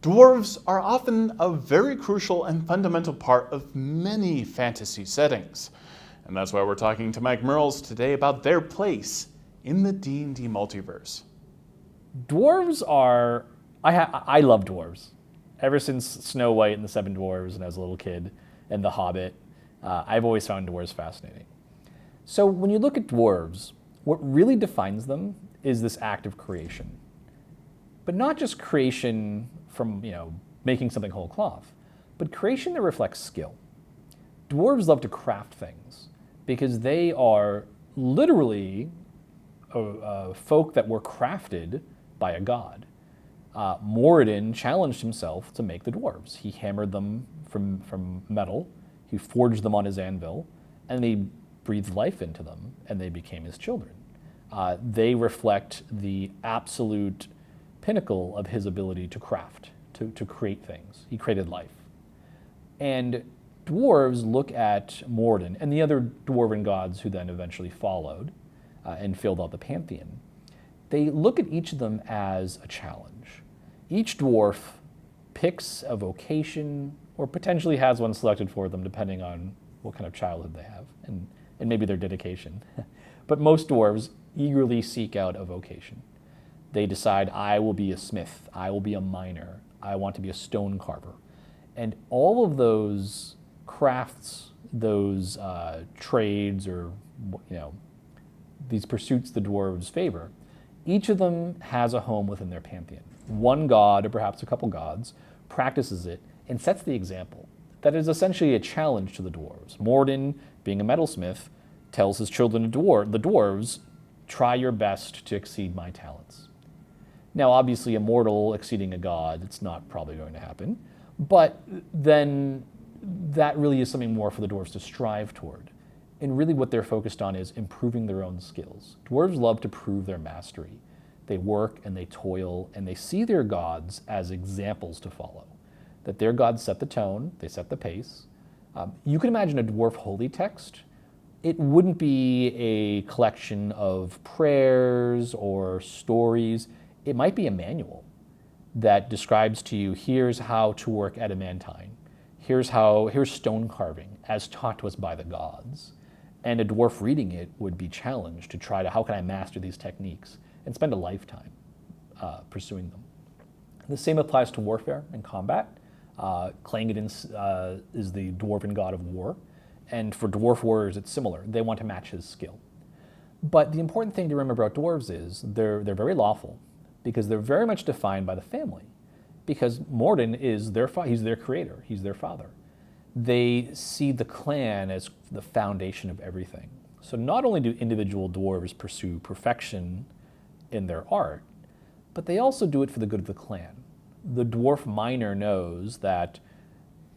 Dwarves are often a very crucial and fundamental part of many fantasy settings. And that's why we're talking to Mike Merles today about their place in the D&D multiverse. Dwarves are, I love dwarves. Ever since Snow White and the Seven Dwarves when I was a little kid and The Hobbit, I've always found dwarves fascinating. So when you look at dwarves, what really defines them is this act of creation. But not just creation from, making something whole cloth, but creation that reflects skill. Dwarves love to craft things because they are literally folk that were crafted by a god. Moradin challenged himself to make the dwarves. He hammered them from metal, he forged them on his anvil, and he breathed life into them, and they became his children. They reflect the absolute pinnacle of his ability to craft, to create things. He created life. And dwarves look at Moradin and the other dwarven gods who then eventually followed and filled out the pantheon. They look at each of them as a challenge. Each dwarf picks a vocation or potentially has one selected for them depending on what kind of childhood they have and maybe their dedication. But most dwarves eagerly seek out a vocation. They decide, I will be a smith, I will be a miner, I want to be a stone carver. And all of those crafts, those trades or these pursuits the dwarves favor, each of them has a home within their pantheon. One god, or perhaps a couple gods, practices it and sets the example. That is essentially a challenge to the dwarves. Moradin, being a metalsmith, tells his children, the dwarves, try your best to exceed my talents. Now, obviously, a mortal exceeding a god, it's not probably going to happen, but then that really is something more for the dwarves to strive toward. And really what they're focused on is improving their own skills. Dwarves love to prove their mastery. They work and they toil and they see their gods as examples to follow. That their gods set the tone, they set the pace. You can imagine a dwarf holy text. It wouldn't be a collection of prayers or stories. It might be a manual that describes to you, here's how to work adamantine. Here's stone carving as taught to us by the gods. And a dwarf reading it would be challenged to try to, how can I master these techniques? And spend a lifetime pursuing them. The same applies to warfare and combat. Clangeddin is the dwarven god of war. And for dwarf warriors, it's similar. They want to match his skill. But the important thing to remember about dwarves is they're very lawful because they're very much defined by the family. Because Moradin is he's their creator, he's their father. They see the clan as the foundation of everything. So not only do individual dwarves pursue perfection in their art, but they also do it for the good of the clan. The dwarf miner knows that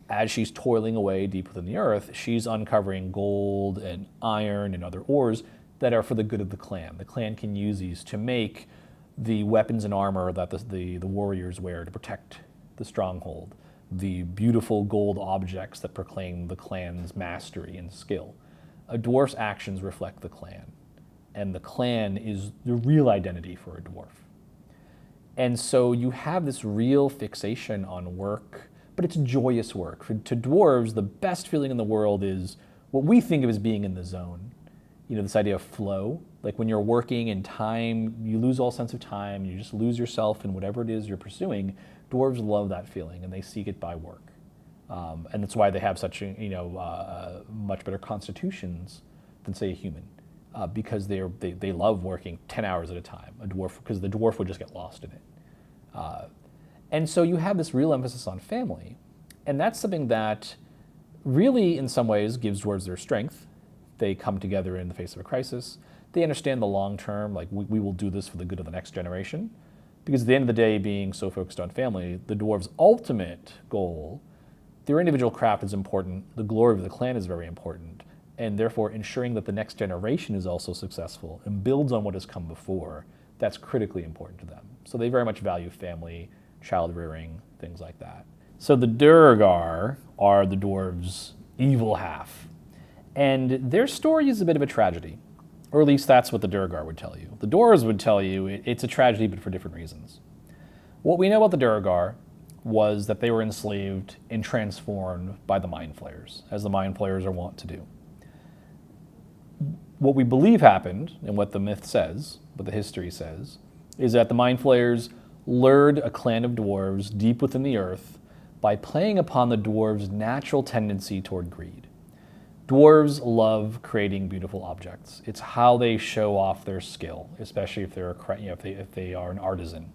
as she's toiling away deep within the earth, she's uncovering gold and iron and other ores that are for the good of the clan. The clan can use these to make the weapons and armor that the warriors wear to protect the stronghold, the beautiful gold objects that proclaim the clan's mastery and skill. A dwarf's actions reflect the clan, and the clan is the real identity for a dwarf. And so you have this real fixation on work, but it's joyous work. To dwarves, the best feeling in the world is what we think of as being in the zone. This idea of flow, like when you're working in time, you lose all sense of time, you just lose yourself in whatever it is you're pursuing. Dwarves love that feeling and they seek it by work. And that's why they have such much better constitutions than, say, a human, because they love working 10 hours at a time, because the dwarf would just get lost in it. And so you have this real emphasis on family, and that's something that really, in some ways, gives dwarves their strength. They come together in the face of a crisis. They understand the long term, like we will do this for the good of the next generation. Because at the end of the day, being so focused on family, the dwarves' ultimate goal, their individual craft is important, the glory of the clan is very important, and therefore ensuring that the next generation is also successful and builds on what has come before, that's critically important to them. So they very much value family, child rearing, things like that. So the Duergar are the dwarves' evil half. And their story is a bit of a tragedy, or at least that's what the Duergar would tell you. The Dwarves would tell you it's a tragedy, but for different reasons. What we know about the Duergar was that they were enslaved and transformed by the Mind Flayers, as the Mind Flayers are wont to do. What we believe happened, and what the myth says, what the history says, is that the Mind Flayers lured a clan of dwarves deep within the earth by playing upon the dwarves' natural tendency toward greed. Dwarves love creating beautiful objects. It's how they show off their skill, especially if they're if they are an artisan.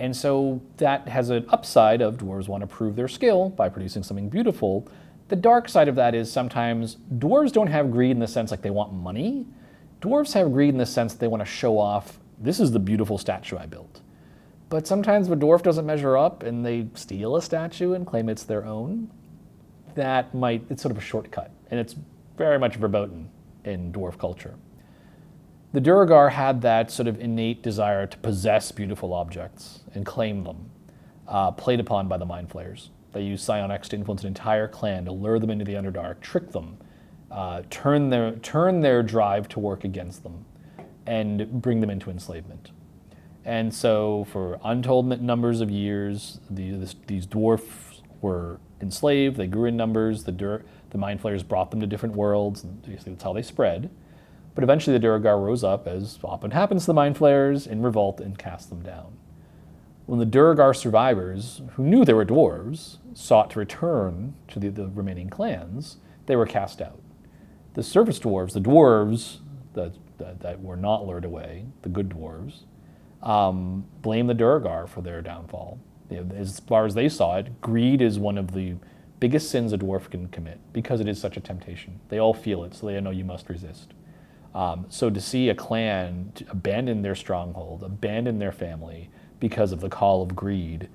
And so that has an upside of dwarves want to prove their skill by producing something beautiful. The dark side of that is sometimes dwarves don't have greed in the sense like they want money. Dwarves have greed in the sense they want to show off, this is the beautiful statue I built. But sometimes if a dwarf doesn't measure up and they steal a statue and claim it's their own, it's sort of a shortcut, and it's very much verboten in dwarf culture. The Duergar had that sort of innate desire to possess beautiful objects and claim them, played upon by the Mind Flayers. They used psionics to influence an entire clan, to lure them into the Underdark, trick them, turn their drive to work against them, and bring them into enslavement. And so for untold numbers of years, these dwarfs were enslaved, they grew in numbers, the Mind Flayers brought them to different worlds, and that's how they spread. But eventually the Duergar rose up, as often happens to the Mind Flayers, in revolt and cast them down. When the Duergar survivors, who knew they were dwarves, sought to return to the remaining clans, they were cast out. The surface dwarves, the dwarves that were not lured away, the good dwarves, blamed the Duergar for their downfall. As far as they saw it, greed is one of the biggest sins a dwarf can commit because it is such a temptation. They all feel it, so they know you must resist. So to see a clan abandon their stronghold, abandon their family because of the call of greed,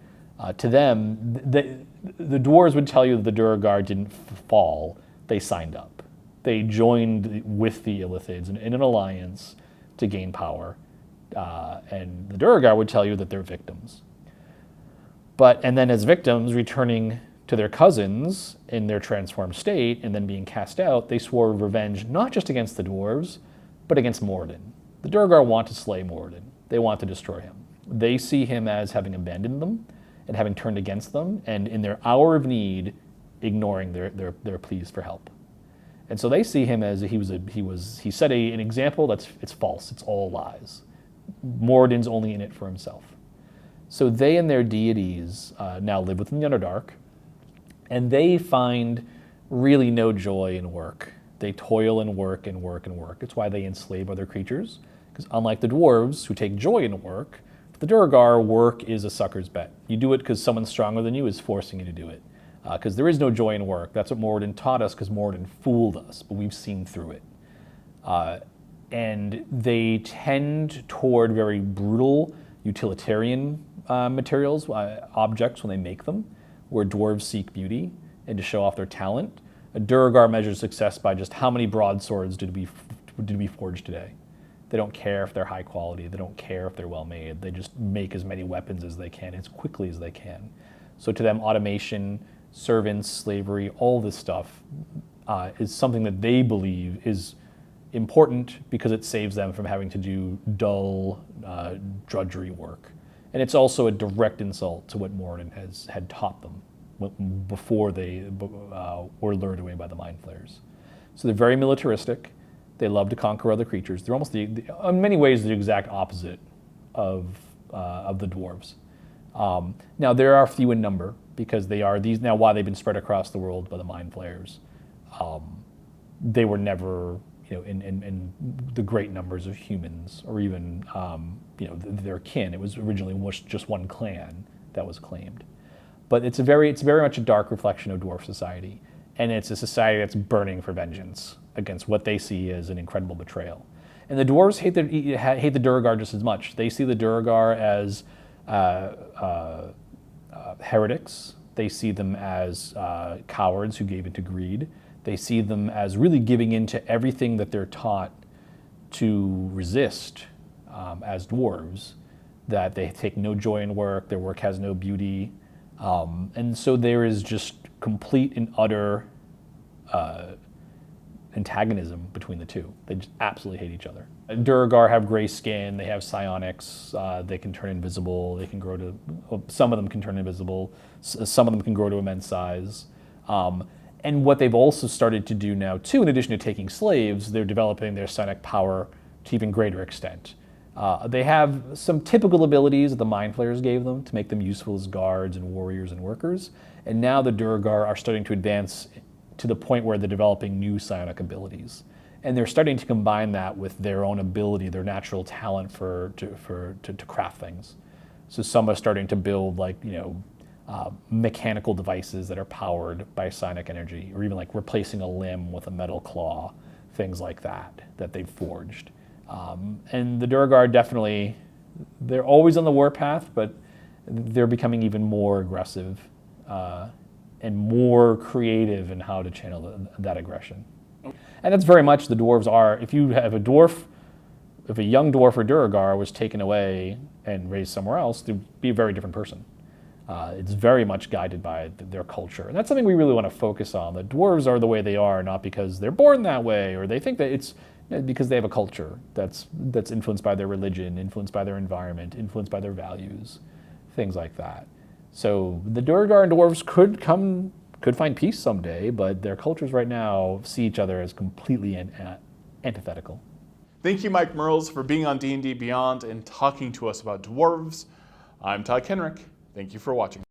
to them, the dwarves would tell you that the Duergar didn't fall, they signed up. They joined with the Illithids in an alliance to gain power. And the Duergar would tell you that they're victims. And then as victims, returning to their cousins in their transformed state and then being cast out, they swore revenge not just against the dwarves, but against Moradin. The Duergar want to slay Moradin. They want to destroy him. They see him as having abandoned them and having turned against them, and in their hour of need, ignoring their pleas for help. And so they see him as he set an example it's false, it's all lies. Moradin's only in it for himself. So they and their deities now live within the Underdark, and they find really no joy in work. They toil and work and work and work. It's why they enslave other creatures, because unlike the dwarves who take joy in work, for the Duergar, work is a sucker's bet. You do it because someone stronger than you is forcing you to do it, because there is no joy in work. That's what Moradin taught us, because Moradin fooled us, but we've seen through it. And they tend toward very brutal utilitarian materials, objects when they make them, where dwarves seek beauty and to show off their talent. A Duergar measures success by just how many broadswords did we forge today. They don't care if they're high quality. They don't care if they're well made. They just make as many weapons as they can, as quickly as they can. So to them, automation, servants, slavery, all this stuff is something that they believe is important because it saves them from having to do dull, drudgery work. And it's also a direct insult to what Moradin had taught them before they were lured away by the Mind Flayers. So they're very militaristic. They love to conquer other creatures. They're almost, in many ways, the exact opposite of the dwarves. Now, there are few in number because they are these, now why they've been spread across the world by the Mind Flayers. They were never, in the great numbers of humans or even, their kin. It was originally just one clan that was claimed. But it's very much a dark reflection of dwarf society. And it's a society that's burning for vengeance against what they see as an incredible betrayal. And the dwarves hate the Duergar just as much. They see the Duergar as heretics. They see them as cowards who gave into greed. They see them as really giving into everything that they're taught to resist as dwarves, that they take no joy in work, their work has no beauty. And so there is just complete and utter antagonism between the two. They just absolutely hate each other. Duergar have gray skin, they have psionics, they can turn invisible, they can grow to, well, some of them can turn invisible, some of them can grow to immense size. And what they've also started to do now too, in addition to taking slaves, they're developing their psionic power to even greater extent. They have some typical abilities that the Mind Flayers gave them to make them useful as guards and warriors and workers. And now the Duergar are starting to advance to the point where they're developing new psionic abilities. And they're starting to combine that with their own ability, their natural talent to craft things. So some are starting to build mechanical devices that are powered by psionic energy, or even like replacing a limb with a metal claw, things like that they've forged. And the Duergar definitely, they're always on the warpath, but they're becoming even more aggressive and more creative in how to channel that aggression. And that's very much the dwarves are. If you have a dwarf, if a young dwarf or Duergar was taken away and raised somewhere else, they'd be a very different person. It's very much guided by their culture. And that's something we really want to focus on. The dwarves are the way they are, not because they're born that way, or they think that it's because they have a culture that's influenced by their religion, influenced by their environment, influenced by their values, things like that. So the Duergar and dwarves could find peace someday, but their cultures right now see each other as completely antithetical. Thank you, Mike Merles, for being on D&D Beyond and talking to us about dwarves. I'm Todd Kenrick. Thank you for watching.